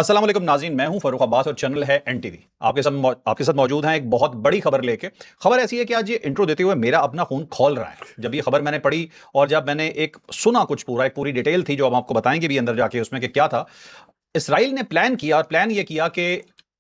अस्सलाम वालेकुम नाज़रीन, मैं हूं फरूख अब्बास और चैनल है एनटीवी। आपके साथ मौजूद हैं एक बहुत बड़ी खबर लेके। खबर ऐसी है कि आज ये इंट्रो देते हुए मेरा अपना खून खौल रहा है। जब ये खबर मैंने पढ़ी और जब मैंने एक सुना कुछ पूरा एक पूरी डिटेल थी जो हम आपको बताएंगे भी अंदर जाके उसमें कि क्या था। इसराइल ने प्लान किया और प्लान ये किया कि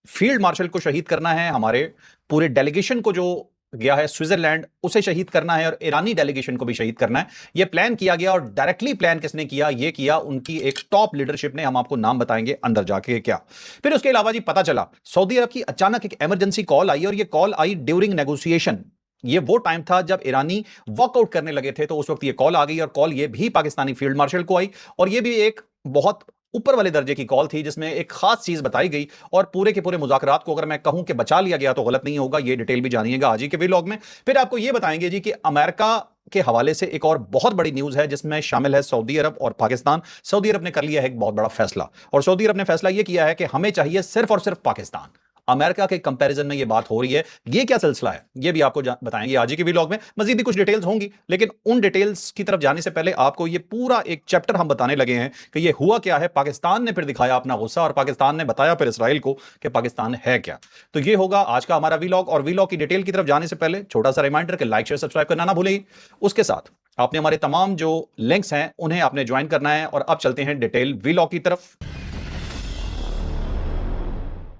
फील्ड मार्शल को शहीद करना है, हमारे पूरे डेलीगेशन को जो गया है स्विट्जरलैंड उसे शहीद करना है और ईरानी डेलीगेशन को भी शहीद करना है। यह प्लान किया गया और डायरेक्टली प्लान किसने किया? ये किया उनकी एक टॉप लीडरशिप ने। हम आपको नाम बताएंगे अंदर जाके क्या। फिर उसके अलावा जी पता चला सऊदी अरब की अचानक एक इमरजेंसी कॉल आई और ये कॉल आई ड्यूरिंग नेगोशिएशन। ये वो टाइम था जब ईरानी वॉकआउट करने लगे थे, तो उस वक्त ये कॉल आ गई और कॉल ये भी पाकिस्तानी फील्ड मार्शल को आई। और ये भी एक बहुत ऊपर वाले दर्जे की कॉल थी जिसमें एक खास चीज बताई गई और पूरे के पूरे मुज़ाकरात को अगर मैं कहूं कि बचा लिया गया तो गलत नहीं होगा। ये डिटेल भी जानिएगा आज ही के व्लॉग में। फिर आपको ये बताएंगे जी कि अमेरिका के हवाले से एक और बहुत बड़ी न्यूज है जिसमें शामिल है सऊदी अरब और पाकिस्तान। सऊदी अरब ने कर लिया है एक बहुत बड़ा फैसला और सऊदी अरब ने फैसला यह किया है कि हमें चाहिए सिर्फ और सिर्फ पाकिस्तान। अमेरिका के कंपैरिजन में यह बात हो रही है। ये क्या सिलसिला है ये भी आपको बताएंगे आज ही के व्लॉग में। मजीद भी कुछ डिटेल्स होंगी लेकिन उन डिटेल्स की तरफ जाने से पहले आपको ये पूरा एक चैप्टर हम बताने लगे हैं कि ये हुआ क्या है। पाकिस्तान ने फिर दिखाया अपना गुस्सा और पाकिस्तान ने बताया फिर इसराइल को कि पाकिस्तान है क्या। तो ये होगा आज का हमारा व्लॉग और व्लॉग की डिटेल की तरफ जाने से पहले छोटा सा रिमाइंडर कि लाइक शेयर सब्सक्राइब करना ना भूलें। उसके साथ आपने हमारे तमाम जो लिंक्स हैं उन्हें आपने ज्वाइन करना है। और अब चलते हैं डिटेल व्लॉग की तरफ।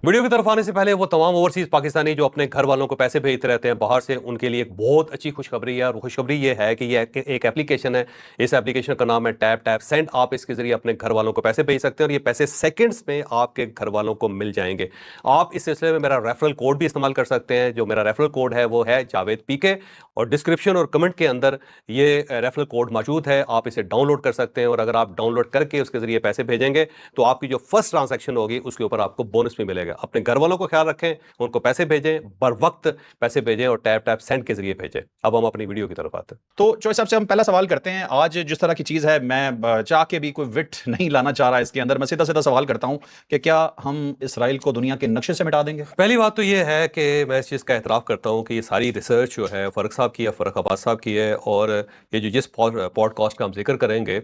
वीडियो की तरफ आने से पहले वो तमाम ओवरसीज पाकिस्तानी जो अपने घर वालों को पैसे भेजते रहते हैं बाहर से, उनके लिए एक बहुत अच्छी खुशखबरी है। और खुशखबरी ये है कि ये एक एप्लीकेशन है। इस एप्लीकेशन का नाम है टैप टैप सेंड। आप इसके जरिए अपने घर वालों को पैसे भेज सकते हैं और ये पैसे सेकंड्स में आपके घर वालों को मिल जाएंगे। आप इस सिलसिले में मेरा रेफरल कोड भी इस्तेमाल कर सकते हैं। जो मेरा रेफरल कोड है वो है जावेद पीके और डिस्क्रिप्शन और कमेंट के अंदर ये रेफरल कोड मौजूद है। आप इसे डाउनलोड कर सकते हैं और अगर आप डाउनलोड करके उसके जरिए पैसे भेजेंगे तो आपकी जो फर्स्ट ट्रांजैक्शन होगी उसके ऊपर आपको बोनस भी मिलेगा। अपने घर वालों को ख्याल रखें, उनको पैसे भेजें, बर वक्त पैसे भेजें और टैप टैप सेंड के जरिए भेजें। अब हम अपनी वीडियो की तरफ आते हैं। तो चॉइस साहब से हम पहला सवाल करते हैं। आज जिस तरह की चीज है मैं चाह के भी कोई विट नहीं लाना चाह रहा इसके अंदर। मैं सीधा सीधा सवाल करता हूं कि क्या हम इसराइल को दुनिया के नक्शे से मिटा देंगे? पहली बात तो ये है कि मैं इस चीज़ का एतराफ़ करता हूँ कि ये सारी रिसर्च जो है फ़ारूक साहब की है, फ़ारूक अब्बास साहब की है। और ये जो जिस पॉडकास्ट का हम जिक्र करेंगे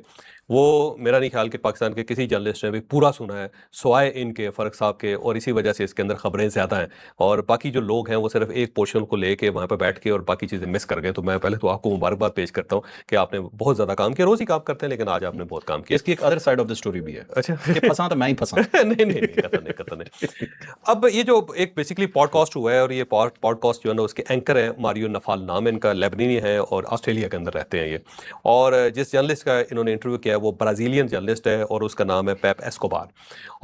वो मेरा नहीं ख्याल कि पाकिस्तान के किसी जर्नलिस्ट ने भी पूरा सुना है सिवाय इनके फ़ारूक साहब के। और इसी वजह से इसके अंदर खबरें ज़्यादा हैं और बाकी जो लोग हैं वो सिर्फ एक पोर्शन को लेके वहाँ पर बैठ के और बाकी चीज़ें मिस कर गए। तो मैं पहले तो आपको मुबारकबाद पेश करता हूँ कि आपने बहुत ज़्यादा काम किया। रोज़ ही काम करते हैं लेकिन आज आपने बहुत काम किया। इसकी एक other side of the story भी है। अच्छा कि फंसा तो मैं ही फंसा। नहीं नहीं कतई नहीं कतई नहीं। अब ये जो एक बेसिकली पॉडकास्ट हुआ है और ये पॉडकास्ट जो है ना उसके एंकर है मारियो नफाल, नाम इनका, लेबनानी है और ऑस्ट्रेलिया के अंदर रहते हैं ये। और जिस जर्नलिस्ट का इन्होंने इंटरव्यू किया है वो ब्राज़ीलियन जर्नलिस्ट है और उसका नाम है पेप एस्कोबार।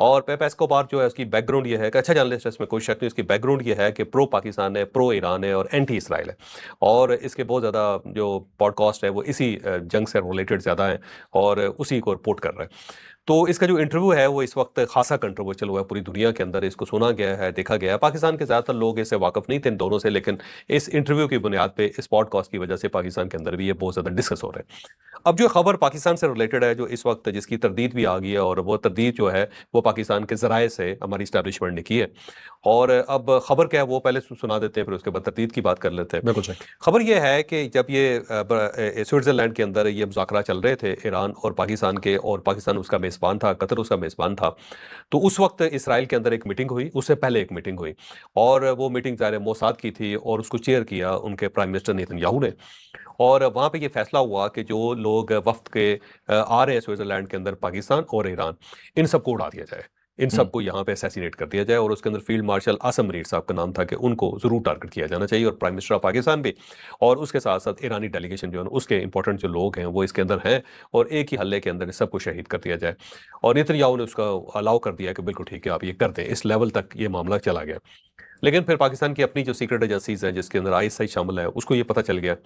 और पेप एस्कोबार जो है उसकी बैकग्राउंड ये है कि अच्छा जर्नलिस्ट है, इसमें कोई शक नहीं। उसकी बैकग्राउंड ये है कि प्रो पाकिस्तान है, प्रो ईरान है और एंटी इसराइल है। और इसके बहुत ज़्यादा जो पॉडकास्ट है वो इसी जंग से रिलेटेड ज़्यादा है और उसी को रिपोर्ट कर रहा है। तो इसका जो इंटरव्यू है वो इस वक्त खासा कंट्रोवर्शियल हुआ है पूरी दुनिया के अंदर। इसको सुना गया है, देखा गया है। पाकिस्तान के ज़्यादातर लोग इससे वाकफ़ नहीं थे इन दोनों से, लेकिन इस इंटरव्यू की बुनियाद पे, इस पॉडकास्ट की वजह से पाकिस्तान के अंदर भी ये बहुत ज़्यादा डिस्कस हो रहा है। अब जो खबर पाकिस्तान से रिलेटेड है जो इस वक्त जिसकी तरदीद भी आ गई है और वो तरदीद जो है वो पाकिस्तान के ज़राए से हमारी इस्टेब्लिशमेंट ने की है। और अब खबर क्या है वो पहले सुना देते हैं फिर उसके बाद तरदीद की बात कर लेते हैं। बिल्कुल सही। खबर ये है कि जब ये स्विट्ज़रलैंड के अंदर ये मुज़ाकरा चल रहे थे ईरान और पाकिस्तान के, और पाकिस्तान उसका मेज़बान था, कतर उसका मेज़बान था, तो उस वक्त इसराइल के अंदर एक मीटिंग हुई, उससे पहले एक मीटिंग हुई और वो मीटिंग ज़ाहिर है मोसाद की थी और उसको चेयर किया उनके प्राइम मिनिस्टर नेतन्याहू ने। और वहाँ पे ये फैसला हुआ कि जो लोग वफ्द के आ रहे हैं स्विट्ज़रलैंड के अंदर, पाकिस्तान और ईरान, इन सबको उड़ा दिया जाए, इन सबको यहाँ पे असैसिनेट कर दिया जाए। और उसके अंदर फील्ड मार्शल आसम मुनीर साहब का नाम था कि उनको ज़रूर टारगेट किया जाना चाहिए और प्राइम मिनिस्टर ऑफ पाकिस्तान भी। और उसके साथ साथ ईरानी डेलीगेशन जो है उसके इंपॉर्टेंट जो लोग हैं वो इसके अंदर हैं और एक ही हल्ले के अंदर सबको शहीद कर दिया जाए। और नेतन्याहू ने उसका अलाउ कर दिया कि बिल्कुल ठीक है आप ये कर दें। इस लेवल तक ये मामला चला गया। लेकिन फिर पाकिस्तान की अपनी जो सीक्रेट एजेंसीज हैं जिसके अंदर आईएसआई शामिल है उसको ये पता चल गया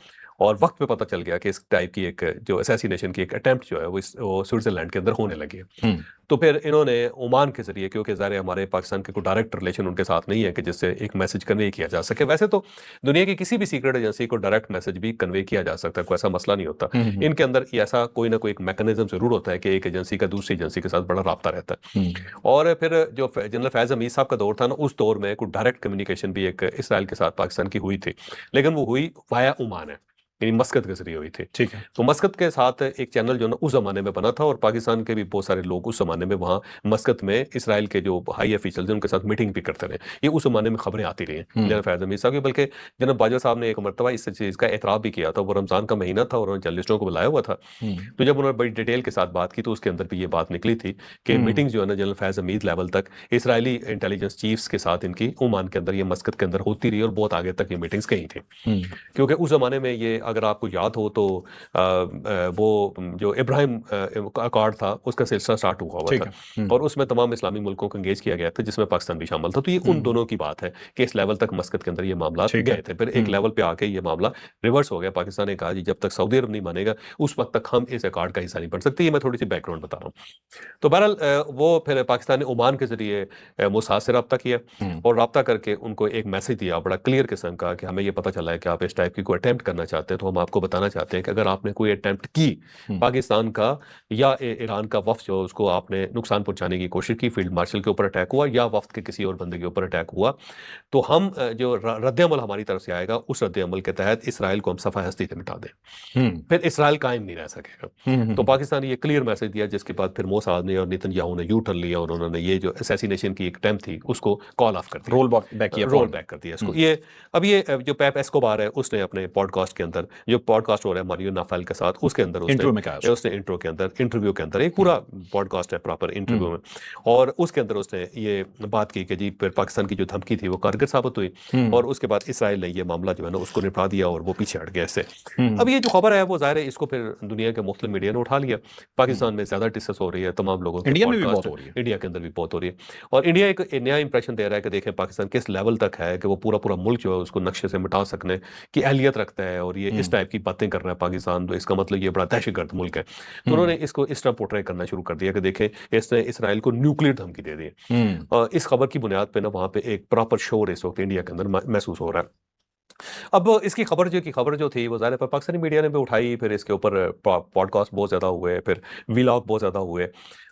और वक्त पे पता चल गया कि इस टाइप की एक जो असैसिनेशन की एक अटेम्प्ट जो है वो स्विट्जरलैंड के अंदर होने लगी है। तो फिर इन्होंने ओमान के जरिए, क्योंकि ज़ाहिर है हमारे पाकिस्तान के कोई डायरेक्ट रिलेशन उनके साथ नहीं है कि जिससे एक मैसेज कन्वे किया जा सके। वैसे तो दुनिया की किसी भी सीक्रेट एजेंसी को डायरेक्ट मैसेज भी कन्वे किया जा सकता है, कोई ऐसा मसला नहीं होता। इनके अंदर ऐसा कोई ना कोई एक मैकेनिज्म जरूर होता है कि एक एजेंसी का दूसरी एजेंसी के साथ बड़ा राब्ता रहता है। और फिर जो जनरल फैज़ हमीद साहब का दौर था ना, उस दौर में कोई डायरेक्ट कम्युनिकेशन भी एक इसराइल के साथ पाकिस्तान की हुई थी, लेकिन वो हुई वाया ओमान है। यानी मस्कत के जरिए हुई थी। ठीक है। तो मस्कत के साथ एक चैनल जो ना उस जमाने में बना था और पाकिस्तान के भी बहुत सारे लोग उस जमाने में वहाँ मस्कत में इसराइल के जो हाई ऑफिशियल उनके साथ मीटिंग भी करते रहे। ये उस जमाने में खबरें आती रही हैं जनरल फैज हमीद साहब की, बल्कि जनरल बाजवा साहब ने एक मरतबा इस चीज़ का एतराफ़ भी किया था। वो रमज़ान का महीना था और उन्होंने जर्नलिस्टों को बुलाया हुआ था। तो जब उन्होंने बड़ी डिटेल के साथ बात की तो उसके अंदर भी ये बात निकली थी कि मीटिंग जो है ना जनरल फैज हमीद लेवल तक इसराइली इंटेलिजेंस चीफ्स के साथ इनकी ओमान के अंदर ये मस्कत के अंदर होती रही और बहुत आगे तक ये मीटिंग्स गई थी। क्योंकि उस जमाने में ये अगर आपको याद हो तो वो जो इब्राहिम अकॉर्ड था उसका सिलसिला स्टार्ट हुआ था और उसमें तमाम इस्लामी मुल्कों को एंगेज किया गया था जिसमें पाकिस्तान भी शामिल था। तो ये उन दोनों की बात है कि इस लेवल तक मस्कत के अंदर ये मामला गए थे। फिर एक लेवल पे आके ये मामला रिवर्स हो गया। पाकिस्तान ने कहा जी जब तक सऊदी अरब नहीं मानेगा उस वक्त तक हम इस अकॉर्ड का हिस्सा नहीं बन सकते। ये मैं थोड़ी सी बैकग्राउंड बता रहा हूँ। तो बहरहाल वो फिर पाकिस्तान ने ओमान के जरिए मोसाद से रब्ता किया और रब्ता करके उनको एक मैसेज दिया बड़ा क्लियर किस्म का कि हमें ये पता चला है कि आप इस टाइप की कोई अटेम्प्ट करना चाहते हैं तो हम आपको बताना चाहते हैं कि अगर आपने कोई अटेम्प्ट की पाकिस्तान का या ईरान का वफ्द जो उसको आपने नुकसान पहुंचाने की कोशिश की, फील्ड मार्शल के ऊपर अटैक हुआ या वफ्द के किसी और बंदे के ऊपर अटैक हुआ, तो हम जो रद्द-ए-अमल हमारी तरफ से आएगा उस रद्द-ए-अमल के तहत इसराइल को हम सफा हस्ती से मिटा दें। फिर इसराइल कायम नहीं रह सकेगा। तो पाकिस्तान ने ये क्लियर मैसेज दिया जिसके बाद फिर मोसाद ने और नेतन्याहू ने यू टर्न लिया और उन्होंने ये जो असैसिनेशन की एक अटेम्प्ट थी उसको कॉल ऑफ कर दिया, रोल बैक कर दिया इसको। ये अब ये जो पेप एस्कोबार है उसने अपने पॉडकास्ट के अंदर जो पॉडकास्ट हो रहा है मारियो नाफेल के साथ उसके अंदर उसने इंटरव्यू के अंदर एक पूरा पॉडकास्ट है प्रॉपर इंटरव्यू में और उसके अंदर उसने ये बात की कि जी फिर पाकिस्तान की जो धमकी थी वो कारगर साबित हुई और उसके बाद इसराइल ने ये मामला जो है ना उसको निपटा दिया और वो पीछे हट गया इससे। अब ये जो खबर है वो जाहिर है इसको फिर दुनिया के मुख्तलिफ मीडिया ने उठा लिया। पाकिस्तान में ज्यादा डिस्कस हो रही है, तमाम लोगों के इंडिया में भी बहुत हो रही है, इंडिया के अंदर भी बहुत हो रही है और इंडिया एक नया इंप्रेशन दे रहा है कि देखें पाकिस्तान किस लेवल तक है कि वो पूरा पूरा मुल्क जो है उसको नक्शे से मिटा सकने की अहलियत रखता है और ये इस टाइप की बातें कर रहा है पाकिस्तान, तो इसका मतलब ये बड़ा दहशतगर्द मुल्क है। तो उन्होंने इसको इस तरह पोर्ट्रे करना शुरू कर दिया कि देखें इसने इसराइल को न्यूक्लियर धमकी दे दी। इस खबर की बुनियाद पे ना वहाँ पे एक प्रॉपर शोर इस वक्त इंडिया के अंदर महसूस हो रहा है। अब इसकी खबर जो थी वो ज़ाहिर है पाकिस्तानी मीडिया ने भी उठाई, फिर इसके ऊपर पॉडकास्ट बहुत ज़्यादा हुए, फिर वीलॉग बहुत ज़्यादा हुए।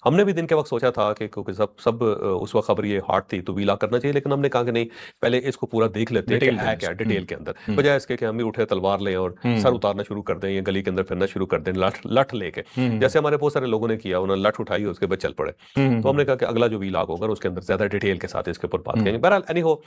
हमने भी दिन के वक्त सोचा था कि क्योंकि सब उस वक्त खबर ये हॉट थी तो वीलॉग करना चाहिए, लेकिन हमने कहा कि नहीं पहले इसको पूरा देख लेते हैं कि है क्या डिटेल के अंदर, बजाय इसके कि हम भी उठे तलवार लें और सर उतारना शुरू कर दें या गली के अंदर फिरना शुरू कर दें लठ लेके, जैसे हमारे बहुत सारे लोगों ने किया, उन्होंने लठ उठाई उसके बाद चल पड़े। तो हमने कहा कि अगला जो वीलॉग होगा उसके अंदर ज़्यादा डिटेल के साथ इसके ऊपर बात करेंगे। बहरहाल एनी हो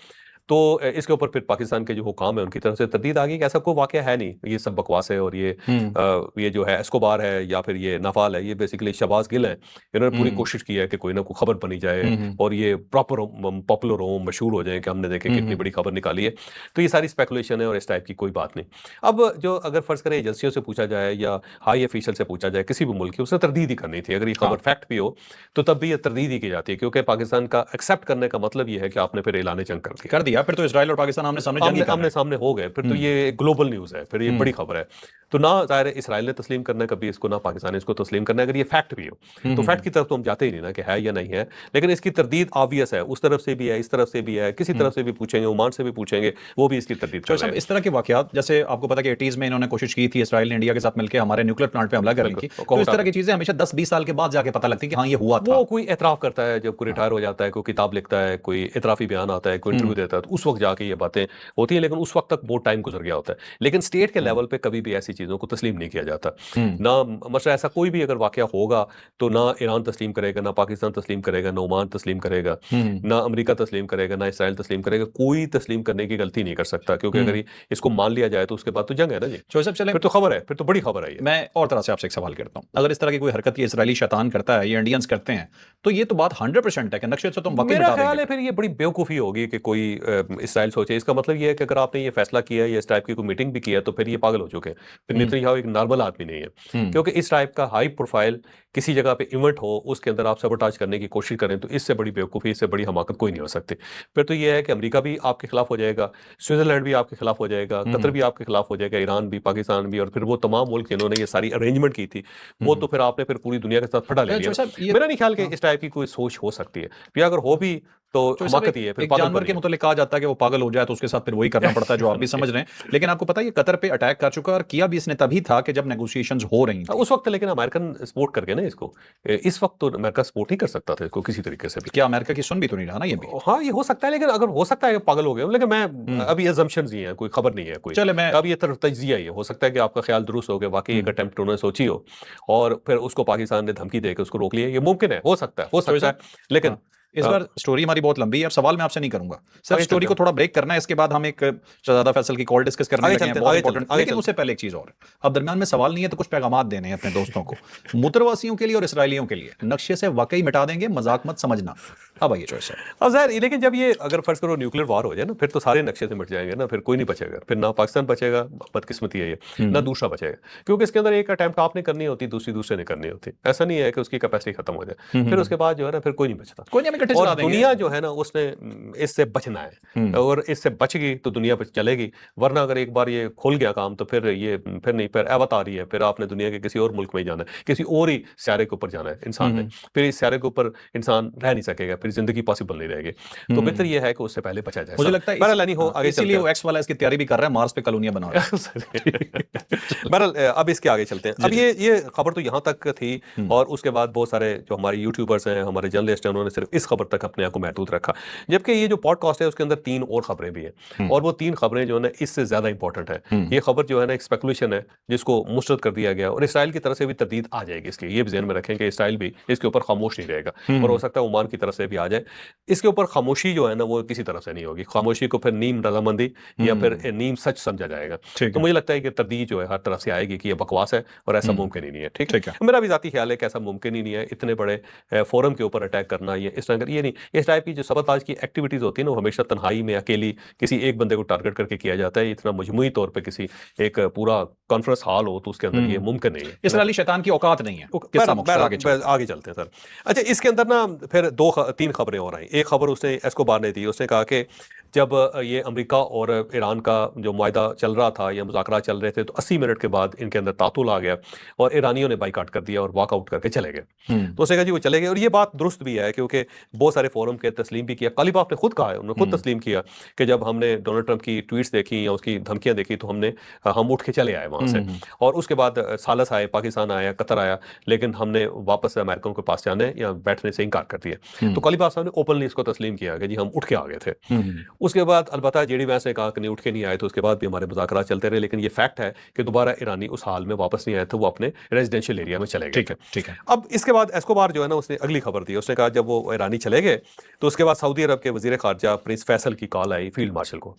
तो इसके ऊपर फिर पाकिस्तान के जो हुकाम है उनकी तरफ से तरदीद आ गई कि ऐसा कोई वाकया है नहीं, ये सब बकवास है और ये जो है एस्कोबार है या फिर ये नाफाल है, ये बेसिकली शहबाज गिल है, इन्होंने पूरी कोशिश की है कि कोई ना कोई खबर बनी जाए और ये प्रॉपर पॉपुलर हो, मशहूर हो जाए कि हमने देखे कितनी बड़ी खबर निकाली है। तो ये सारी स्पेकुलेशन है और इस टाइप की कोई बात नहीं। अब जो अगर फर्ज करें एजेंसियों से पूछा जाए या हाई ऑफिशियल से पूछा जाए किसी भी मुल्क की, उसने तरदीद ही करनी थी। अगर ये खबर फैक्ट भी हो तो तब भी ये तरदीद ही की जाती है, क्योंकि पाकिस्तान का एक्सेप्ट करने का मतलब ये है कि आपने फिर ऐलान जंग कर दिया, फिर तो इसराइल और पाकिस्तान आमने सामने हो गए, फिर तो ये ग्लोबल न्यूज़ है, फिर ये बड़ी खबर है। तो ना जाहिर है इसराइल ने तस्लीम करना है कभी इसको, ना पाकिस्तान ने इसको तस्लीम करना है। अगर ये फैक्ट भी हो तो फैक्ट की तरफ तो हम जाते ही नहीं ना कि है या नहीं है, लेकिन इसकी तरदीद ऑब्वियस है, उस तरफ से भी है, इस तरफ से भी है, किसी तरफ से भी पूछेंगे, ओमान से भी पूछेंगे, वो भी इसकी तरदीद कर रहे हैं। इस तरह के वाकयात, जैसे आपको पता है कि 80s में इन्होंने कोशिश की थी इसराइल ने इंडिया के साथ मिलकर हमारे न्यूक्लियर प्लांट पे हमला करने की, तो इस तरह की चीजें हमेशा 10-20 साल के बाद जाके पता लगती है कि हाँ ये हुआ था। वो कोई एतराफ करता है जब कोई रिटायर हो जाता है, कोई किताब लिखता है, कोई एतराफी बयान आता है, कोई इंटरव्यू देता है, तो उस वक्त जाके ये बातें होती है, लेकिन उस वक्त तक बहुत टाइम गुजर गया होता है। लेकिन स्टेट के लेवल पे कभी भी ऐसी चीज़ों को तस्लीम नहीं किया जाता। ना मसला ऐसा कोई भी अगर वाकया होगा तो ना ईरान तस्लीम करेगा, ना पाकिस्तान तस्लीम करेगा, ना ओमान तस्लीम करेगा, ना अमेरिका तस्लीम करेगा, ना इसराइल तस्लीम करेगा। कोई तस्लीम करने की गलती नहीं कर सकता, क्योंकि अगर इसको मान लिया जाए तो उसके बाद तो जंग है ना जी। फिर तो खबर है, फिर तो बड़ी खबर है। मैं और तरह से आपसे एक सवाल करता हूँ, अगर इस तरह की कोई हरकत ये इसराइली शैतान करता है, ये इंडियंस करते हैं, तो ये तो बात 100% है कि नक्शे से तुम वाकई मेरा ख्याल है फिर ये बड़ी बेवकूफ़ी होगी कि कोई इसराइल सोचे। इसका मतलब ये है कि अगर आपने ये फैसला किया है या इस टाइप की कोई मीटिंग भी किया तो फिर ये पागल हो चुके हैं। फिर नेतन्याहू एक नॉर्मल आदमी नहीं है, क्योंकि इस टाइप का हाई प्रोफाइल किसी जगह पे इवेंट हो, उसके अंदर आप सबोटाज करने की कोशिश करें, तो इससे बड़ी बेवकूफ़ी, इससे बड़ी हमाकत कोई नहीं हो सकती। फिर तो ये है कि अमेरिका भी आपके खिलाफ हो जाएगा, स्विट्जरलैंड भी आपके खिलाफ हो जाएगा, कतर भी आपके खिलाफ हो जाएगा, ईरान भी, पाकिस्तान भी, और फिर वो तमाम मुल्क जिन्होंने ये सारी अरेंजमेंट की थी वो तो फिर आपने फिर पूरी दुनिया के साथ फटा ले लिया। मेरा नहीं ख्याल कि इस टाइप की कोई सोच हो सकती है। फिर अगर हो भी तो तो इस हमाकत ही है, फिर एक जानवर पागलपन के ही है। मुतालिक कहा जाता है कि वो पागल हो जाए तो उसके साथ फिर वही करना पड़ता है जो आप भी समझ रहे हैं। लेकिन आपको पता है ये कतर पे अटैक कर चुका है और किया भी इसने तभी था कि जब नेगोशिएशंस हो रही थी। उस वक्त लेकिन अमेरिकन सपोर्ट करके ना इसको, इस वक्त तो अमेरिका सपोर्ट नहीं कर सकता था इसको किसी तरीके से भी। क्या अमेरिका की सुन भी तो नहीं रहा ना ये भी। हाँ, ये हो सकता है, लेकिन अगर हो सकता है कि पागल हो गए हो, लेकिन मैं अभी assumptions ही हैं, कोई खबर नहीं है कोई। चले मैं अब ये तज्जिया ही है, हो सकता है कि आपका ख्याल दुरुस्त हो गया, वाकई एक अटेम्प्ट उन्होंने सोची हो और फिर उसको पाकिस्तान ने धमकी देकर उसको रोक लिया, ये मुमकिन है, हो सकता है, लेकिन हाँ, इस बार स्टोरी हमारी बहुत लंबी है। अब सवाल मैं आपसे नहीं करूंगा, सिर्फ आगे स्टोरी चलते को थोड़ा ब्रेक करना है। इसके बाद हम एक शहजादा फैसल की कॉल डिस्कस करने आगे लगे हैं, चलते हैं, बहुत आगे इंपॉर्टेंट। चलते हैं, आगे लेकिन चलते उससे पहले एक चीज और, अब दरमियान में सवाल नहीं है तो कुछ पैगाम देने हैं अपने दोस्तों को, मुतरवासियों के लिए और इसराइलियों के लिए। नक्शे से वाकई मिटा देंगे, मजाक मत समझना। अब आइए चॉइस है। अब ज़ाहिर, लेकिन जब ये अगर फर्ज करो न्यूक्लियर वार हो जाए ना, फिर तो सारे नक्शे से मिट जाएंगे ना, फिर कोई नहीं बचेगा, फिर ना पाकिस्तान बचेगा, बदकिस्मती है ये, ना दूसरा बचेगा, क्योंकि इसके अंदर एक अटैम्प्ट आपने करनी होती, दूसरे ने करनी होती। ऐसा नहीं है कि उसकी कैपेसिटी खत्म हो जाए, फिर उसके बाद जो है ना, फिर कोई नहीं बचता। कोई नहीं, हम इकट्ठे चला और देंगे। दुनिया जो है ना, उसने इससे बचना है, और इससे बच गई तो दुनिया पर चलेगी, वरना अगर एक बार ये खुल गया काम तो फिर ये फिर नहीं, फिर एवत आ रही है, फिर आपने दुनिया के किसी और मुल्क में ही जाना है, किसी और ही स्यारे के ऊपर जाना है इंसान ने, फिर इस स्यारे के ऊपर इंसान रह नहीं सकेगा, फिर जिंदगी पॉसिबल नहीं रहेगी। तो बेहतर ये है कि उससे पहले बचा जाए। मुझे लगता है बहरहाल नहीं हो, आगे इसीलिए वो एक्स वाला इसकी तैयारी भी कर रहा है, मार्स पे कॉलोनियां बना रहा है। बहरहाल अब इसके आगे चलते हैं। अब ये खबर तो यहाँ तक थी, और उसके बाद बहुत सारे जो हमारे यूट्यूबर्स हैं, हमारे जर्नलिस्ट हैं, उन्होंने सिर्फ इस खबर तक अपने आप को महदूद रखा, जबकि ये जो पॉडकास्ट है उसके अंदर 3 और खबरें भी हैं, और वो 3 खबरें जो है ना इससे ज्यादा इंपॉर्टेंट है। ये खबर जो है ना एक स्पेकुलेशन है जिसको मुस्तरद कर दिया गया, और इसराइल की तरफ से भी तरदीद आ जाएगी इसकी, ये भी ध्यान में रखें कि इसराइल भी इसके ऊपर खामोश नहीं रहेगा, और हो सकता है ओमान की तरफ से भी आ जाए। इसके ऊपर खामोशी जो है ना वो किसी तरफ से नहीं होगी, खामोशी को फिर नीम रजामंदी या फिर नीम सच समझा जाएगा। तो मुझे लगता है कि तरदीद जो है हर तरफ से आएगी कि ये बकवास है और ऐसा मुमकिन ही नहीं है। ठीक ठीक है। मेरा भी जाती ख्याल है कि ऐसा मुमकिन ही नहीं है, इतने बड़े फोरम के ऊपर अटैक करना, ये इस तरह ये नहीं, इस टाइप की जो सबताज की एक्टिविटीज होती है ना, वो हमेशा तन्हाई में अकेली किसी एक बंदे को टारगेट करके किया जाता है। इतना मजमूई तौर पर किसी एक पूरा कॉन्फ्रेंस हॉल हो तो उसके अंदर ये मुमकिन नहीं है। इसराइली शैतान की औकात नहीं है। किस्सा मुख्तसर आगे चलते हैं सर। अच्छा, इसके अंदर ना फिर 3 खबरें और आई। एक खबर उसने एस्कोबार ने दी, उसने कहा कि जब ये अमेरिका और ईरान का जो मुआहदा चल रहा था या मुज़ाकरात चल रहे थे, तो 80 मिनट के बाद इनके अंदर तातुल आ गया और ईरानियों ने बाइकाट कर दिया और वॉकआउट करके चले गए। तो उसने कहा जी वो चले गए, और ये बात दुरुस्त भी है क्योंकि बहुत सारे फोरम के तस्लीम भी किया। कालिबाफ ने खुद कहा है, उन्होंने खुद तस्लीम किया कि जब हमने डोनाल्ड ट्रंप की ट्वीट्स देखी या उसकी धमकियां देखी तो हम उठ के चले आए वहां से, और उसके बाद सालस आए, पाकिस्तान आया, कतर आया, लेकिन हमने वापस अमेरिकन के पास जाने या बैठने से इनकार कर दिया। तो कालिबाफ साहब ने ओपनली इसको तस्लीम किया कि जी हम उठ के आ गए थे। उसके बाद अलबत्ता जेडी वैंस ने कहा कि नहीं, उठ के नहीं आए, तो उसके बाद भी हमारे मुज़ाकरात चलते रहे, लेकिन ये फैक्ट है कि दोबारा ईरानी उस हाल में वापस नहीं आए थे, वो अपने रेजिडेंशियल एरिया में चले गए थे। ठीक है। अब इसके बाद एस्कोबार जो है ना उसने अगली खबर दी, उसने कहा जब वो ईरानी चले गए तो उसके बाद सऊदी अरब के वजीर खारजा प्रिंस फैसल की कॉल आई फील्ड मार्शल को,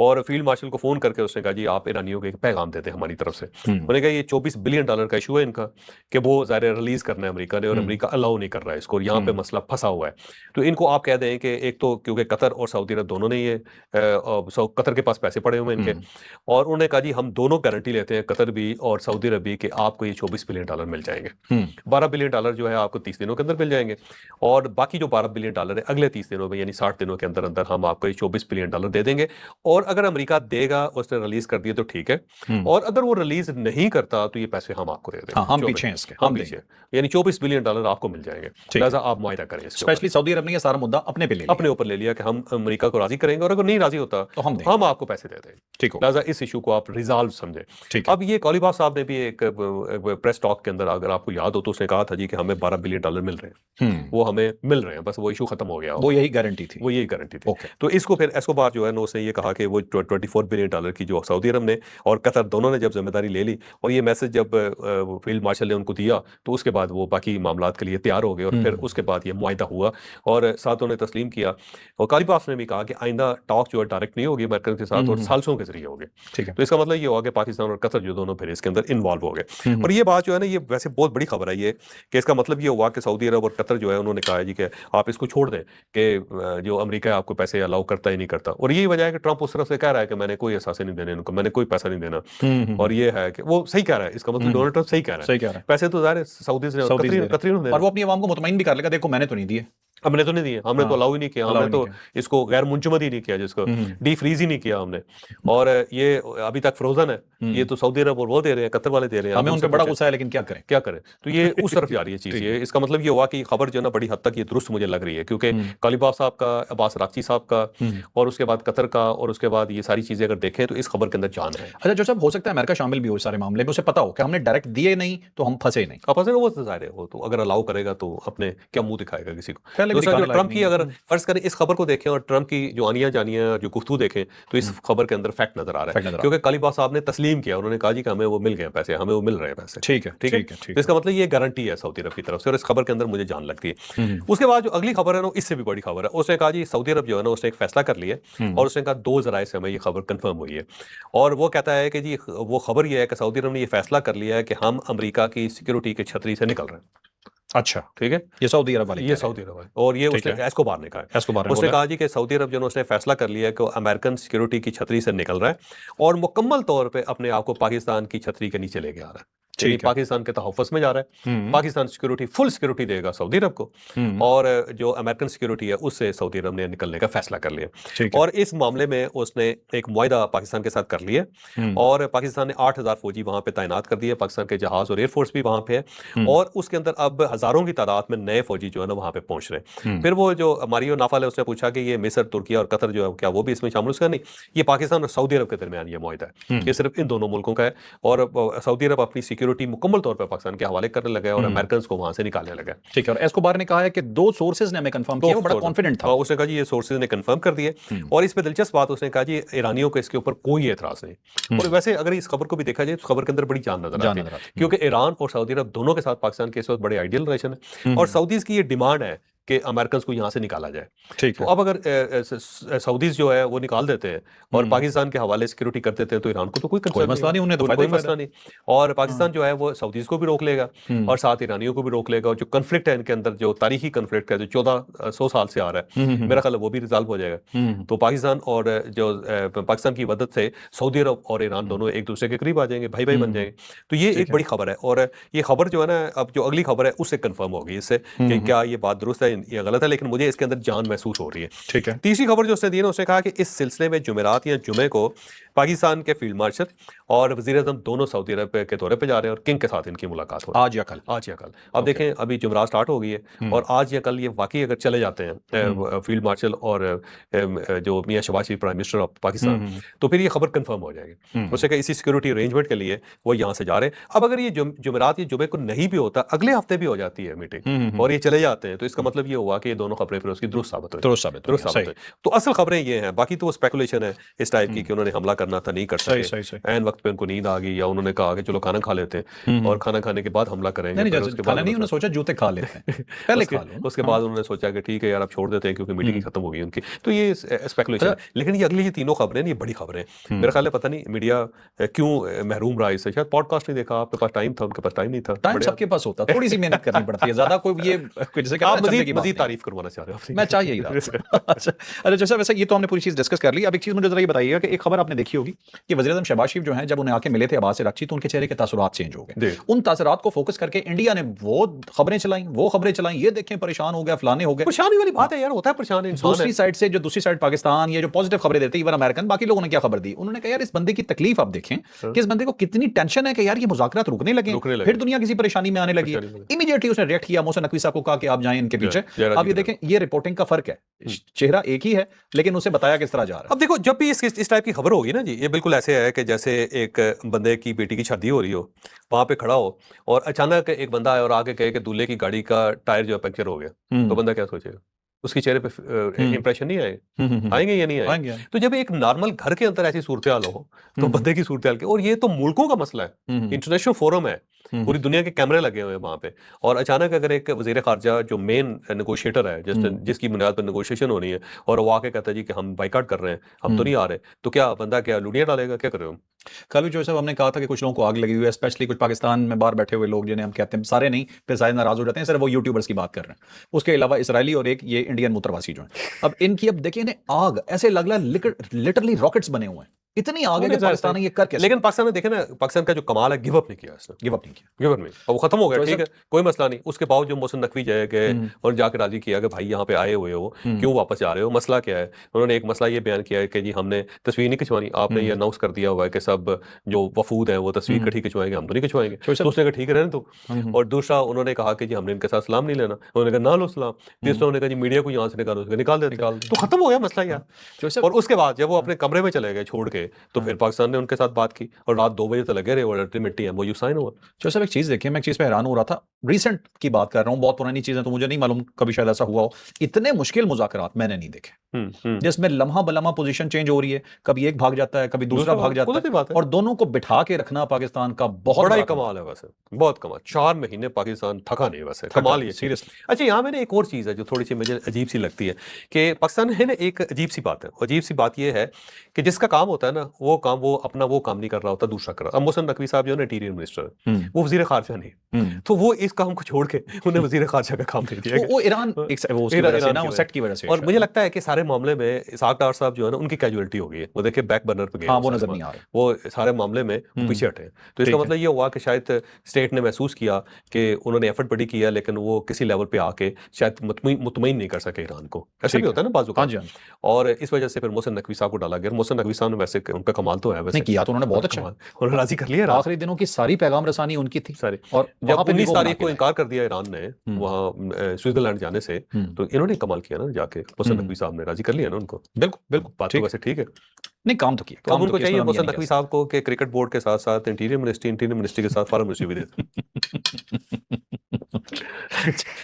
और फील्ड मार्शल को फोन करके उसने कहा जी आप ईरानियों को एक पैगाम देते हैं हमारी तरफ से। उन्होंने कहा ये $24 बिलियन का इशू है इनका कि वो ज़ाहिर रिलीज करना है अमेरिका ने, और अमेरिका अलाउ नहीं कर रहा है इसको, और यहाँ पे मसला फंसा हुआ है। तो इनको आप कह दें कि एक तो क्योंकि कतर और सऊदी अरब दोनों ने ये कतर के पास पैसे पड़े हुए इनके, और उन्होंने कहा जी हम दोनों गारंटी लेते हैं, कतर भी और सऊदी अरब भी, कि आपको ये $24 बिलियन मिल जाएंगे। $12 बिलियन जो है आपको 30 दिनों के अंदर मिल जाएंगे, और बाकी जो $12 बिलियन है अगले 30 दिनों में, यानी 60 दिनों के अंदर अंदर हम आपको ये $24 बिलियन दे देंगे। और अगर अमेरिका देगा, उसने रिलीज कर दिए तो ठीक है, और अगर वो रिलीज नहीं करता तो ये पैसे हम आपको दे देंगे। हाँ, हम पीछे हैं इसके, हम पीछे, यानी $24 बिलियन आपको मिल जाएंगे, लिहाजा आप मुआहिदा करें। स्पेशली सऊदी अरब ने ये सारा मुद्दा अपने ऊपर ले लिया कि हम अमेरिका को राजी करेंगे, और अगर नहीं राजी होता तो हम आपको पैसे दे देंगे। ठीक हो, लिहाजा इस इशू को आप रिजॉल्व समझे। अब ये कालिबाफ साहब ने भी एक प्रेस टॉक के अंदर, अगर आपको याद हो तो उसने कहा था जी कि हमें $12 बिलियन मिल रहे हैं, वो हमें मिल रहे हैं, बस वो इशू खत्म हो गया, वो यही गारंटी थी। तो इसको फिर एस्कोबार जो है ना उसने ये कहा कि वो $24 बिलियन की जो सऊदी अरब ने और कतर दोनों ने जब जिम्मेदारी ले ली, और ये मैसेज जब फील्ड मार्शल ने उनको दिया, तो उसके बाद वो बाकी मामलात के लिए तैयार हो गए, और फिर उसके बाद ये मुआहिदा हुआ और साथ उन्हें तस्लीम किया। और कालिबाफ ने भी कहा कि आइंदा टॉक जो है डायरेक्ट नहीं होगी अमेरिकन के साथ, और साल्सों के जरिए होगी। ठीक है। तो इसका मतलब ये होगा कि पाकिस्तान और कतर जो दोनों फिर इसके अंदर इन्वॉल्व हो गए। और ये बात जो है ना, ये वैसे बहुत बड़ी खबर है ये, कि इसका मतलब ये हुआ कि सऊदी अरब और कतर जो है उन्होंने कहा है जी कि आप इसको छोड़ दें, कि जो अमेरिका है आपको पैसे अलाउ करता ही नहीं करता। और यही वजह है कि ट्रंप उस तरफ से कह रहा है कि मैंने कोई एहसास नहीं देने इनको, मैंने कोई पैसा नहीं देना, और ये है कि वो सही कह रहा है, इसका मतलब डोनाल्ड ट्रंप सही कह रहा है, पैसे तो ज़ाहिर सऊदी से, कतरी ने, और वो अपनी आवाम को मुतमईन भी कर लेगा, देखो मैंने तो नहीं दिए, हमने तो नहीं दिए, हमने तो हाँ, अलाउ ही नहीं किया, allow हमने ही तो नहीं इसको गैर मुंजमद ही नहीं किया, जिसको डी फ्रीज ही नहीं किया हमने। और ये अभी तक फ्रोजन है, ये तो सऊदी अरब और वो दे रहे हैं, कतर वाले दे रहे हैं। हमें आप उन पे उनसे बड़ा पूछें गुस्सा है, लेकिन क्या करें। क्या करें, तो ये उस तरफ जा रही है चीज़। ठीक ये इसका मतलब ये हुआ कि खबर जो है ना बड़ी हद तक ये दुरुस्त मुझे लग रही है, क्योंकि कालिबाफ साहब का, अब्बास अरागची साहब का, और उसके बाद कतर का, और उसके बाद ये सारी चीज़ें अगर देखें तो इस खबर के अंदर जान है। अच्छा जो साहब, हो सकता है अमेरिका शामिल भी हो इस सारे मामले में, उसे पता हो कि हमने डायरेक्ट दिए नहीं तो हम फंसे नहीं। आप वो तो जाहिर है, वो तो अगर अलाउ करेगा तो अपने क्या मुंह दिखाएगा किसी को। पहले भी दूसरा, जो दिखाने लायक ट्रंप की, नहीं है। अगर फर्ज करें इस खबर को देखें और ट्रंप की जो आनिया जानिया जो गुफ्तगू देखें, तो इस खबर के अंदर फैक्ट नजर आ रहा Fact है, नजर आ क्योंकि कालिबाफ साहब ने तस्लीम किया, उन्होंने कहा जी कि हमें वो मिल गए पैसे, हमें वो मिल रहे हैं पैसे। ठीक है, ठीक है, ठीक है, ठीक तो इसका मतलब ये गारंटी है सऊदी अरब की तरफ से, और इस खबर के अंदर मुझे जान लगती है। है। उसके बाद जो अगली खबर है ना, इससे भी बड़ी खबर है। उसने कहा जी सऊदी अरब जो है ना, उसने एक फैसला कर लिया, और उसने कहा 2 जराए से हमें ये खबर कंफर्म हुई है, और वो कहता है कि जी वो खबर ये है कि सऊदी अरब ने ये फैसला कर लिया है कि हम अमेरिका की सिक्योरिटी की छतरी से निकल रहे हैं। अच्छा, ठीक है, ये सऊदी अरब वाले ये कह रहे सऊदी अरब है, और ये ठीक उसने है। एस्कोबार ने कहा है। एस्कोबार ने उसने बोला। कहा जी कि सऊदी अरब जो है उसने फैसला कर लिया है कि वो अमेरिकन सिक्योरिटी की छतरी से निकल रहा है, और मुकम्मल तौर पे अपने आप को पाकिस्तान की छतरी के नीचे लेके आ रहा है, यानी ठीक है। पाकिस्तान के तहफ़्फ़ुज़ में जा रहा है। पाकिस्तान सिक्योरिटी, फुल सिक्योरिटी देगा सऊदी अरब को, हम्म, और जो अमेरिकन सिक्योरिटी है उससे सऊदी अरब ने निकलने का फैसला कर लिया। ठीक है। और इस मामले में उसने एक मुआहिदा पाकिस्तान के साथ कर लिया, और पाकिस्तान ने 8000 फौजी वहां पे तैनात कर दिए, पाकिस्तान के जहाज और एयरफोर्स भी वहां पे है, और उसके अंदर अब हजारों की तादाद में नए फौजी जो है ना वहां पे पहुंच रहे हैं। फिर वो जो मारियो नाफाल है उसने पूछा कि ये मिस्र, तुर्की और कतर जो है क्या वो भी इसमें शामिल? उसका नहीं, ये पाकिस्तान और सऊदी अरब के दरमियान ये मुआहिदा है, ये सिर्फ इन दोनों मुल्कों का है, और सऊदी अरब अपनी सिक्योरिटी मुकम्मल तौर पर पाकिस्तान के हवाले करने लगा है, और अमेरिकन को वहां से निकालने लगा है। ठीक है। और एस्कोबार ने कहा है कि 2 सोर्सेज ने हमें कंफर्म किया, वो बड़ा कॉन्फिडेंट था। हाँ, उसने कहा जी ये सोर्सेज ने कंफर्म कर दिए, और इसमें दिलचस्प बात उसने कहा जी ईरानियों को इसके ऊपर कोई एतराज नहीं। और वैसे अगर इस खबर को भी देखा जाए तो खबर के अंदर बड़ी जान नजर आती है, क्योंकि ईरान और सऊदी अरब दोनों के साथ पाकिस्तान के इस वक्त बड़े आइडियल रिलेशन है, और सऊदीज की ये डिमांड है कि अमेरिकन को यहाँ से निकाला जाए। ठीक तो है। अब अगर सऊदीज जो है वो निकाल देते हैं और पाकिस्तान के हवाले सिक्योरिटी कर देते हैं, तो ईरान को तो कोई कंसर्न मसला नहीं, उन्हें तो कोई फायदा ही मसला नहीं, और पाकिस्तान जो है वो सऊदीज को भी रोक लेगा, और साथ ईरानियों को भी रोक लेगा, और जो कन्फ्लिक्ट है इनके अंदर, जो तारीखी कन्फ्लिक्ट है जो 1400 साल से आ रहा है, मेरा ख्याल है वो भी रिजॉल्व हो जाएगा। तो पाकिस्तान और जो पाकिस्तान की मदद से सऊदी अरब और ईरान दोनों एक दूसरे के करीब आ जाएंगे, भाई भाई बन जाएंगे। तो ये एक बड़ी खबर है, और ये खबर जो है ना अब जो अगली खबर है उससे कंफर्म होगी इससे कि क्या ये बात दुरुस्त है या गलत है, लेकिन मुझे इसके अंदर जान महसूस हो रही है। ठीक है। तीसरी खबर जो उसने दी ना, उसने कहा कि इस सिलसिले में जुमेरात या जुमे को पाकिस्तान के फील्ड मार्शल और वजीर आज़म दोनों सऊदी अरब के दौरे पे जा रहे हैं, और किंग के साथ इनकी मुलाकात हो रही है आज या कल। आज या कल। अब देखें अभी जुमेरात स्टार्ट हो गई है, और आज या कल ये वाकई अगर चले जाते हैं फील्ड मार्शल और जो मियां शहबाज शरीफ प्राइम मिनिस्टर ऑफ पाकिस्तान, तो फिर ये खबर कंफर्म हो जाएगी। उसने कहा इसी सिक्योरिटी अरेंजमेंट के लिए वो यहाँ से जा रहे हैं। अब अगर ये जुमेरात या जुमे को नहीं भी होता, अगले हफ्ते भी हो जाती है मीटिंग और ये चले जाते हैं, तो इसका मतलब ये हुआ कि ये दोनों खबरें फिर उसकी दुरुस्त साबित हुई। तो असल खबरें ये हैं, बाकी तो स्पेकुलेशन है इस टाइप की कि उन्होंने हमला करना था, नहीं कर सके, ऐन वक्त पे उनको नींद आ गई, या उन्होंने कहा कि चलो खाना खा लेते हैं और खाना खाने के बाद हमला करेंगे। नहीं, उसके बाद उन्होंने सोचा जूते खा लेते हैं, पहले खा लो। उसके बाद उन्होंने सोचा कि ठीक है यार अब छोड़ देते हैं, क्योंकि मीटिंग खत्म हो गई उनकी। तो ये स्पेकुलेशन, लेकिन ये अगली ये तीनों खबरें ये बड़ी खबरें, मेरा ख्याल है पता नहीं मीडिया क्यों महरूम रहा इससे। शायद पॉडकास्ट नहीं देखा, आपके पास टाइम था, उनके पास टाइम नहीं था। टाइम सबके पास होता, थोड़ी सी मेहनत करनी पड़ती है, ज्यादा कोई ये जैसे कि मजीद तारीफ करवाना चाह रहे हो? मैं चाहिए ही था। अच्छा जैसा वैसे ये तो हमने पूरी चीज डिस्कस कर ली। अब एक चीज मुझे जरा ये बताइएगा कि एक खबर आपने देखी होगी कि वज़ीर आज़म शहबाज शरीफ जो हैं, जब उन्हें आके मिले थे अब्बास अरागची, तो उनके चेहरे के तासुरात चेंज हो गए। उन तासुरात को फोकस करके इंडिया ने वो खबरें चलाई, ये देखें परेशान हो गया, फलाने हो गए। परेशानी वाली बात है यार, होता है परेशान इंसान। दूसरी साइड से, जो दूसरी साइड पाकिस्तान, ये जो पॉजिटिव खबरें देते हैं, इवन अमेरिकन, बाकी लोगों ने क्या खबर दी? उन्होंने कहा यार इस बंदे की तकलीफ आप देखें कि इस बंदे को कितनी टेंशन है कि यार ये मुज़ाकरात रुकने लगे, फिर दुनिया किसी परेशानी में आने लगी। इमीडिएटली उसने रिएक्ट किया, मोहसिन नकवी साहब को कहा कि आप जाएं इनके पीछे। अब ये देखें, ये रिपोर्टिंग का फर्क है, चेहरा एक ही है लेकिन उसे बताया किस तरह जा रहा है। अब देखो, जब भी इस टाइप की खबर होगी ना जी, ये बिल्कुल ऐसे है कि जैसे एक बंदे की बेटी की शादी हो रही हो, वहां पे खड़ा हो और अचानक एक बंदा आए और आके कहे कि दूल्हे की गाड़ी का टायर जो है पंक्चर हो गया, तो बंदा क्या सोचेगा? उसके चेहरे पे इंप्रेशन नहीं आएंगे या नहीं आएंगे? तो जब एक नॉर्मल घर के अंदर ऐसी सूरत हाल हो, तो बंदे की सूरत हाल के, और ये तो मुल्कों का मसला है, इंटरनेशनल फोरम है, पूरी दुनिया के कैमरे लगे हुए हैं वहां पे, और अचानक अगर एक वजीर खारजा जो मेन नेगोशिएटर है, जिसकी बुनियाद पर नेगोशिएशन होनी है, और वो आके कहता है जी कि हम बाइकाट कर रहे हैं, हम तो नहीं आ रहे, तो क्या बंदा क्या लुड़ियां डालेगा? क्या कर रहे हो? कल भी जो है हमने कहा था कि कुछ लोगों को आग लगी हुई है, स्पेशली कुछ पाकिस्तान में बाहर बैठे हुए लोग, जिन्हें हम कहते हैं, सारे नहीं, फिर शायद नाराज हो जाते हैं, सिर्फ वो यूट्यूबर्स की बात कर रहे हैं, उसके अलावा इसराइली और एक ये इंडियन मुतरवासी जो है। अब इनकी, अब देखिए इन्हें आग ऐसे लग रहा है लिटरली रॉकेट्स बने हुए हैं, इतनी आगे वो कि नहीं जाहिर पाकिस्तान है। ये कर कैसे लेकिन पाकिस्तान ने देखे ना, पाकिस्तान का जो कमाल है, गिव अप नहीं किया इसने, गिव अप नहीं किया। गिव अप नहीं, अब वो खत्म हो गया, तो ठीक है, कोई मसला नहीं। उसके बावजूद जो मोहसिन नकवी गए और जाके राजी किया कि भाई यहाँ पे आए हुए हो, क्यों वापस जा रहे हो, मसला क्या है। उन्होंने एक मसला ये बयान किया है कि जी हमने तस्वीर नहीं खिंचवानी, आपने ये अनाउंस कर दिया हुआ है कि सब जो वफूद है वो तस्वीर इकट्ठी खिंचवाएंगे, हम तो नहीं खिंचवाएंगे। तो उसने कहा ठीक है रहने दो। और दूसरा उन्होंने कहा कि जी हमने इनके साथ सलाम नहीं लेना, उन्होंने कहा ना लो सलाम। तीसरा उन्होंने कहा जी मीडिया को यहाँ से निकाल देते, तो खत्म हो गया मसला यार। और उसके बाद जब वो अपने कमरे में चले गए छोड़ के, तो फिर पाकिस्तान ने उनके साथ बात की और रात 2 बजे तक लगे रहे और अल्टीमेटली एमओयू साइन हुआ। जो सब एक चीज देखिए, मैं एक चीज पे हैरान हो रहा था, रिसेंट की बात कर रहा हूँ, बहुत पुरानी चीजें तो मुझे नहीं मालूम, कभी शायद ऐसा हुआ हो, इतने मुश्किल मुज़ाकरात मैंने नहीं देखे जिसमें लम्हा बलम्हा पोजीशन चेंज हो रही है, कभी एक भाग जाता है, कभी दूसरा भाग जाता कुदरती बात है, है। और दोनों को बिठा के रखना पाकिस्तान का बहुत बड़ा ही बड़ा कमाल है वैसे, बहुत कमाल। 4 महीने पाकिस्तान थका नहीं, वैसे थका कमाल नहीं, ही है। seriously। अच्छा, यहाँ मैंने एक और चीज़ है जो थोड़ी सी मुझे अजीब सी लगती है कि पाकिस्तान है ना, एक अजीब सी बात है। अजीब सी बात ये है कि जिसका काम होता है ना, वो काम वो अपना वो काम नहीं कर रहा होता, दूसरा कर रहा है। अब मोहसिन नकवी साहब जो है इंटीरियर मिनिस्टर है, वो वज़ीर ख़ारजा नहीं, तो वो इस काम को छोड़ के उन्हें वज़ीर ख़ारजा का काम दे दिया गया। वो ईरान वो उसकी वजह से ना, वो सेट की वजह से और मुझे लगता है कि सारे मामले में इसहाक डार साहब जो है ना, उनकी कैजुअलिटी हो गई है। वो देखिए बैक बर्नर पे गए, हाँ, वो नजर नहीं आ रहे, वो सारे मामले में वो पीछे हटे हैं। तो इसका मतलब ये हुआ कि शायद स्टेट ने महसूस किया कि उन्होंने एफर्ट बड़ी किया, लेकिन वो किसी लेवल पे आके शायद मुतमईन नहीं कर सके ईरान को। ऐसा भी होता है ना बाजू का। और इस वजह से फिर मोहसिन नकवी साहब को डाला गया। मोहसिन नकवी साहब ने वैसे उनका कमाल तो है, वैसे नहीं किया तो उन्होंने बहुत अच्छा, उन्होंने राजी कर लिया। आखिरी दिनों की सारी पैगाम रसानी उनकी थी सारी। और जब 19 तारीख को इनकार कर दिया ईरान ने वहाँ स्विट्जरलैंड जाने से, तो इन्होंने कमाल किया ना, जाके मोहसिन नकवी साहब ने राजी कर लिया ना उनको। बिल्कुल बिल्कुल, बात तो वैसे ठीक है, नहीं काम तो किया। तो अब उनको चाहिए मोहसिन नकवी साहब को कि क्रिकेट बोर्ड के साथ साथ इंटीरियर मिनिस्ट्री के साथ फॉरेन मिनिस्ट्री भी दे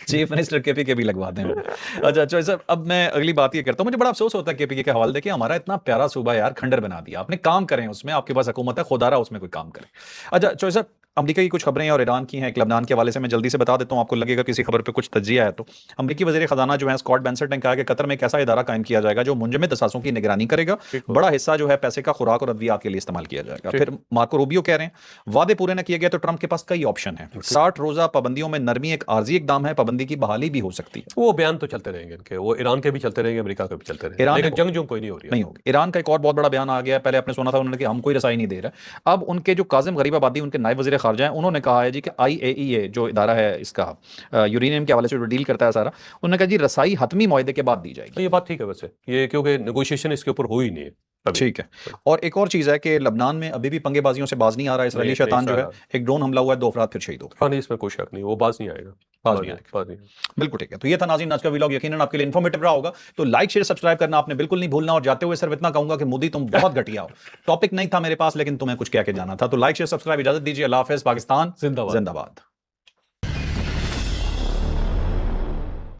चीफ मिनिस्टर केपी के भी लगवा दें। अच्छा अच्छा सर, अब मैं अगली बात ये करता हूँ, मुझे बड़ा अफसोस होता है केपी के हवाले देखिए, हमारा इतना प्यारा सूबा यार खंडर बना दिया आपने, काम करें उसमें, आपके पास हुकूमत है, खुदारा उसमें कोई काम करें। अच्छा चौधरी साहब, अमेरिका की कुछ खबरें और ईरान की हैं, लबनान के हवाले से मैं जल्दी से बता देता हूं, आपको लगेगा किसी खबर पे कुछ तज्जिया है तो। अमेरिकी वज़ीर ख़जाना जो है स्कॉट बेंसेट ने कहा कि कतर में एक ऐसा इदारा कायम किया जाएगा जो मुंजमद असासों की निगरानी करेगा, बड़ा हिस्सा जो है पैसे का खुराक और अद्वियात के लिए इस्तेमाल किया जाएगा। फिर मार्को रूबियो कह रहे हैं वादे पूरे न किए गए तो ट्रंप के पास कई ऑप्शन है, 60 रोजा पाबंदियों में नरमी एक आर्जी इकदाम है, पाबंदी की बहाली भी हो सकती है। वो बयान तो चलते रहेंगे इनके, वो ईरान के भी चलते रहेंगे, अमेरिका के भी चलते रहेंगे, लेकिन जंग कोई नहीं हो रही, नहीं होगी। ईरान का एक और बहुत बड़ा बयान आ गया है, पहले आपने सुना था उन्होंने कि हम कोई रसाई नहीं दे रहे। अब उनके जो काजिम गरीबाबादी उनके नायब वज़ीर ख़ारजा हैं, उन्होंने कहा है जी कि IAEA जो इदारा है इसका यूरेनियम के हवाले से जो डील करता है सारा, उन्होंने कहा जी रसाई हतमी मुआहदे के बाद दी जाएगी। तो ये बात ठीक है वैसे, ये क्योंकि नेगोशिएशन इसके ऊपर हुई नहीं है। ठीक है। और एक और चीज़ है कि लबनान में अभी भी पंगेबाजियों से बाज नहीं आ रहा है, इसराइली शैतान जो है, एक ड्रोन हमला हुआ है, 2 अफराद फिर शहीद हो गए। हाँ नहीं, इसमें कोई शक नहीं, वो बाज नहीं आएगा, बाज नहीं आएगा, बिल्कुल ठीक है। तो ये था नाज़रीन आज का व्लॉग, यकीनन आपके लिए इन्फॉर्मेटिव रहा होगा, तो लाइक शेयर सब्सक्राइब करना आपने बिल्कुल नहीं भूलना। और जाते हुए सिर्फ इतना कहूंगा कि मोदी तुम बहुत घटिया हो, टॉपिक नहीं था मेरे पास लेकिन तुम्हें कुछ कह के जाना था, तो लाइक शेयर सब्सक्राइब, इजाजत दीजिए, अल्लाह हाफिज़, पाकिस्तान जिंदाबाद।